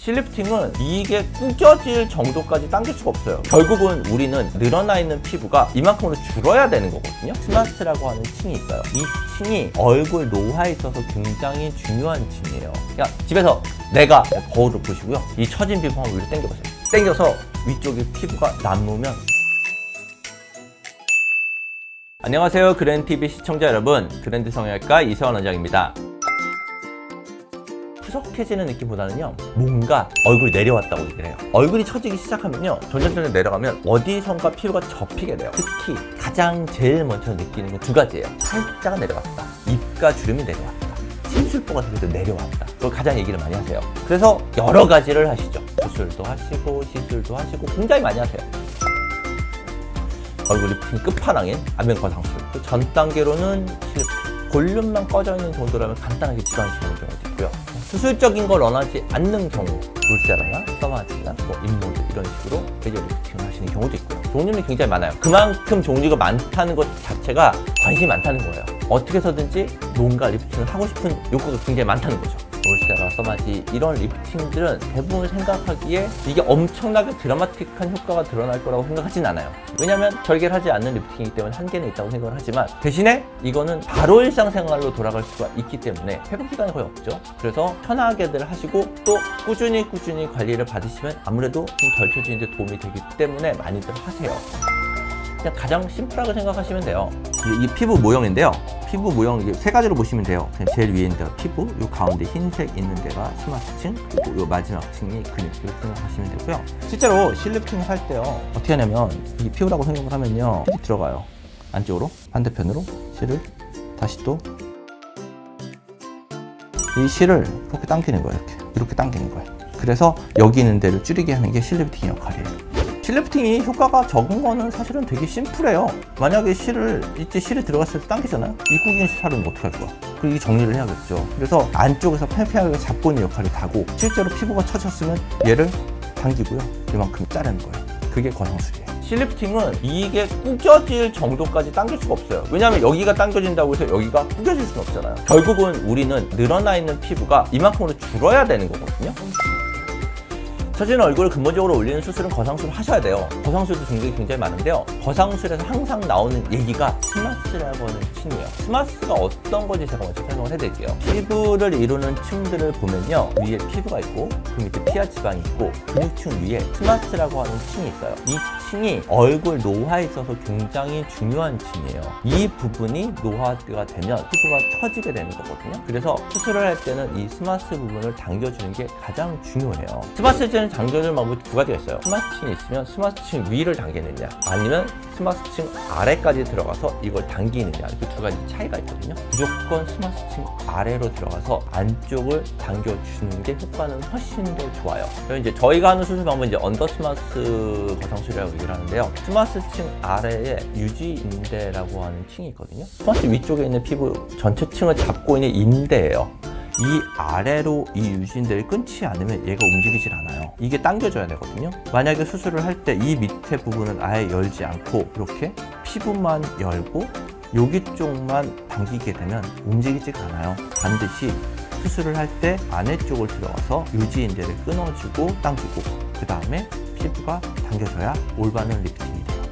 실리프팅은 이게 구겨질 정도까지 당길 수가 없어요. 결국은 우리는 늘어나 있는 피부가 이만큼으로 줄어야 되는 거거든요. 스마스라고 하는 층이 있어요. 이 층이 얼굴 노화에 있어서 굉장히 중요한 층이에요. 그냥 집에서 내가 거울을 보시고요. 이 처진 피부 한번 위로 당겨보세요. 당겨서 위쪽에 피부가 남으면, 안녕하세요 그랜TV 시청자 여러분, 그랜드 성형외과 이세원 원장입니다. 푸석해지는 느낌보다는요, 뭔가 얼굴이 내려왔다고 얘기를 해요. 얼굴이 처지기 시작하면요, 점점 내려가면 어디선가 피부가 접히게 돼요. 특히 가장 제일 먼저 느끼는 건 두 가지예요. 팔자가 내려왔다, 입가 주름이 내려왔다, 심술보가 그래도 내려왔다. 그걸 가장 얘기를 많이 하세요. 그래서 여러 가지를 하시죠. 수술도 하시고 시술도 하시고 굉장히 많이 하세요. 얼굴 리프팅 끝판왕인 안면 거상술, 그 전 단계로는 실리프팅, 볼륨만 꺼져 있는 정도라면 간단하게 질환시키는 경우도 있고요. 수술적인 걸 원하지 않는 경우, 울세라나 써마지나 인모드 이런 식으로 베이저 리프팅을 하시는 경우도 있고요. 종류는 굉장히 많아요. 그만큼 종류가 많다는 것 자체가 관심이 많다는 거예요. 어떻게 해서든지 뭔가 리프팅을 하고 싶은 욕구가 굉장히 많다는 거죠. 울세라, 써마지 이런 리프팅들은 대부분 생각하기에 이게 엄청나게 드라마틱한 효과가 드러날 거라고 생각하진 않아요. 왜냐면 절개를 하지 않는 리프팅이기 때문에 한계는 있다고 생각을 하지만, 대신에 이거는 바로 일상생활로 돌아갈 수가 있기 때문에 회복 기간이 거의 없죠. 그래서 편하게들 하시고 또 꾸준히 관리를 받으시면 아무래도 좀 덜 처지는 데 도움이 되기 때문에 많이들 하세요. 그냥 가장 심플하게 생각하시면 돼요. 이 피부 모형인데요. 피부 모형 이게 세 가지로 보시면 돼요. 제일 위에 있는 데가 피부, 요 가운데 흰색 있는 데가 스마스층, 그리고 요 마지막 층이 근육, 이렇게 생각하시면 되고요. 실제로 실리프팅을 할 때요, 어떻게 하냐면 이 피부라고 생각을 하면요, 실이 들어가요. 안쪽으로, 반대편으로 실을 다시 또 이 실을 이렇게 당기는 거예요. 이렇게 당기는 거예요. 그래서 여기 있는 데를 줄이게 하는 게 실리프팅 역할이에요. 실리프팅이 효과가 적은 거는 사실은 되게 심플해요. 만약에 실이 들어갔을 때 당기잖아요. 입구긴 살은 어떻게 할 거야? 그리고 정리를 해야겠죠. 그래서 안쪽에서 팽팽하게 잡고 있는 역할이 다고, 실제로 피부가 처졌으면 얘를 당기고요, 이만큼 자르는 거예요. 그게 거상술이에요. 실리프팅은 이게 구겨질 정도까지 당길 수가 없어요. 왜냐하면 여기가 당겨진다고 해서 여기가 구겨질 수는 없잖아요. 결국은 우리는 늘어나 있는 피부가 이만큼으로 줄어야 되는 거거든요. 처진 얼굴을 근본적으로 올리는 수술은 거상술을 하셔야 돼요. 거상술도 종류가 굉장히 많은데요, 거상술에서 항상 나오는 얘기가 스마스라고 하는 층이에요. 스마스가 어떤 건지 제가 먼저 설명을 해드릴게요. 피부를 이루는 층들을 보면요, 위에 피부가 있고 그 밑에 피하 지방이 있고 근육층 위에 스마스라고 하는 층이 있어요. 이 층이 얼굴 노화에 있어서 굉장히 중요한 층이에요. 이 부분이 노화가 되면 피부가 처지게 되는 거거든요. 그래서 수술을 할 때는 이 스마스 부분을 당겨주는 게 가장 중요해요. 스마스는 당겨줄 방법이 두 가지가 있어요. 스마스층이 있으면 스마스층 위를 당기느냐, 아니면 스마스층 아래까지 들어가서 이걸 당기느냐, 그 두 가지 차이가 있거든요. 무조건 스마스층 아래로 들어가서 안쪽을 당겨주는 게 효과는 훨씬 더 좋아요. 그래서 이제 저희가 하는 수술 방법은 이제 언더 스마스 거상술이라고 얘기를 하는데요, 스마스층 아래에 유지인대라고 하는 층이 있거든요. 스마스 위쪽에 있는 피부 전체 층을 잡고 있는 인대예요. 이 아래로 이 유지인대를 끊지 않으면 얘가 움직이질 않아요. 이게 당겨줘야 되거든요. 만약에 수술을 할 때 이 밑에 부분은 아예 열지 않고 이렇게 피부만 열고 여기 쪽만 당기게 되면 움직이지가 않아요. 반드시 수술을 할 때 안에 쪽을 들어가서 유지인대를 끊어주고 당기고, 그 다음에 피부가 당겨져야 올바른 리프팅이 돼요.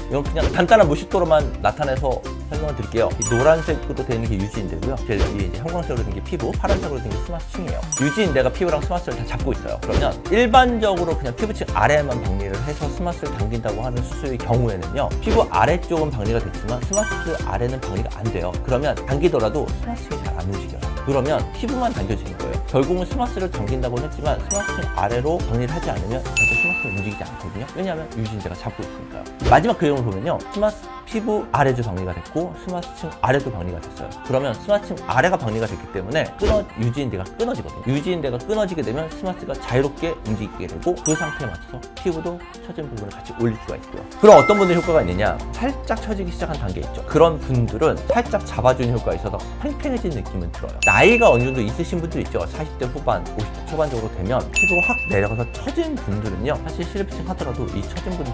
이건 그냥 간단한 무식도로만 나타내서 설명을 드릴게요. 이 노란색으로 되어 있는 게 유지인대고요. 제일 위에 이제 형광색으로 된 게 피부, 파란색으로 된 게 스마스층이에요. 유지인대가 피부랑 스마스를 다 잡고 있어요. 그러면 일반적으로 그냥 피부층 아래에만 박리를 해서 스마스를 당긴다고 하는 수술의 경우에는요, 피부 아래쪽은 박리가 됐지만 스마스 아래는 박리가 안 돼요. 그러면 당기더라도 스마스층이 잘 안 움직여요. 그러면 피부만 당겨지는 거예요. 결국은 스마스를 당긴다고는 했지만 스마스층 아래로 박리를 하지 않으면 절대 스마스는 움직이지 않거든요. 왜냐하면 유지인대가 잡고 있으니까요. 마지막 그림을 보면요, 스마스 피부 아래도 박리가 됐고 스마스층 아래도 박리가 됐어요. 그러면 스마스층 아래가 박리가 됐기 때문에 유지인대가 끊어지거든요. 유지인대가 끊어지게 되면 스마스가 자유롭게 움직이게 되고, 그 상태에 맞춰서 피부도 처진 부분을 같이 올릴 수가 있고요. 그럼 어떤 분들 효과가 있느냐, 살짝 처지기 시작한 단계 있죠. 그런 분들은 살짝 잡아주는 효과가 있어서 팽팽해진 느낌은 들어요. 나이가 어느 정도 있으신 분들 있죠. 40대 후반, 50대 초반적으로 되면 피부가 확 내려가서 처진 분들은요, 사실 실리프팅 하더라도 이 처진 분들이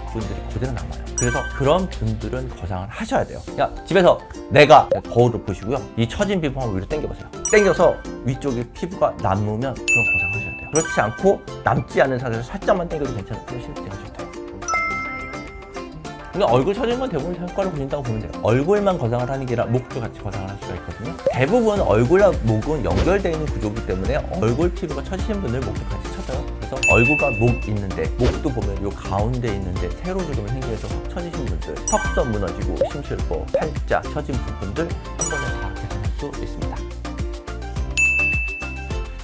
그대로 남아요. 그래서 그런 분들은 거상을 하셔야 돼요. 그냥 집에서 내가 거울을 보시고요, 이 처진 피부 한번 위로 당겨보세요. 당겨서 위쪽에 피부가 남으면 그런 거상하셔야 돼요. 그렇지 않고 남지 않은 상태에서 살짝만 당겨도 괜찮아요. 실리프팅 하셔도 돼요. 그러니까 얼굴 처진 건 대부분 효과를 보신다고 보면 돼요. 얼굴만 거상을 하는 게 아니라 목도 같이 거상을 할 수가 있거든요. 대부분 얼굴과 목은 연결되어 있는 구조이기 때문에 얼굴 피부가 처지신 분들 목도 같이 처져요. 그래서 얼굴과 목 있는데, 목도 보면 요 가운데 있는데 세로주름이 생기면서 확 처지신 분들, 턱선 무너지고 심술보, 팔자 처진 부분들 한 번에 다 개선할 수 있습니다.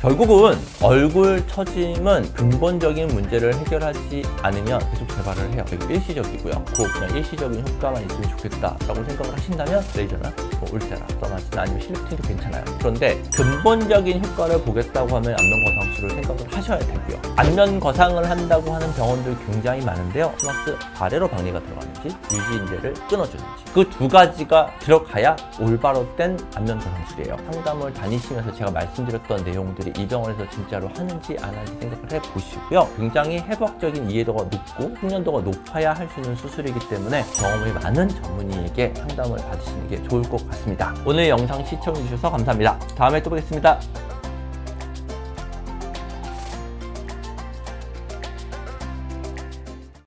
결국은 얼굴 처짐은 근본적인 문제를 해결하지 않으면 계속 재발을 해요. 되게 일시적이고요. 그냥 일시적인 효과만 있으면 좋겠다라고 생각을 하신다면 레이저나 울세라, 써마지나 아니면 실리프팅도 괜찮아요. 그런데 근본적인 효과를 보겠다고 하면 안면 거상술을 생각을 하셔야 되고요. 안면 거상을 한다고 하는 병원들 굉장히 많은데요. 스마스 아래로 박리가 들어가는지 유지인대를 끊어주는지 그 두 가지가 들어가야 올바로 된 안면 거상술이에요. 상담을 다니시면서 제가 말씀드렸던 내용들이 이 병원에서 진짜로 하는지 안 하는지 생각을 해보시고요. 굉장히 해부학적인 이해도가 높고 숙련도가 높아야 할 수 있는 수술이기 때문에 경험이 많은 전문의에게 상담을 받으시는 게 좋을 것 같습니다. 오늘 영상 시청해주셔서 감사합니다. 다음에 또 뵙겠습니다.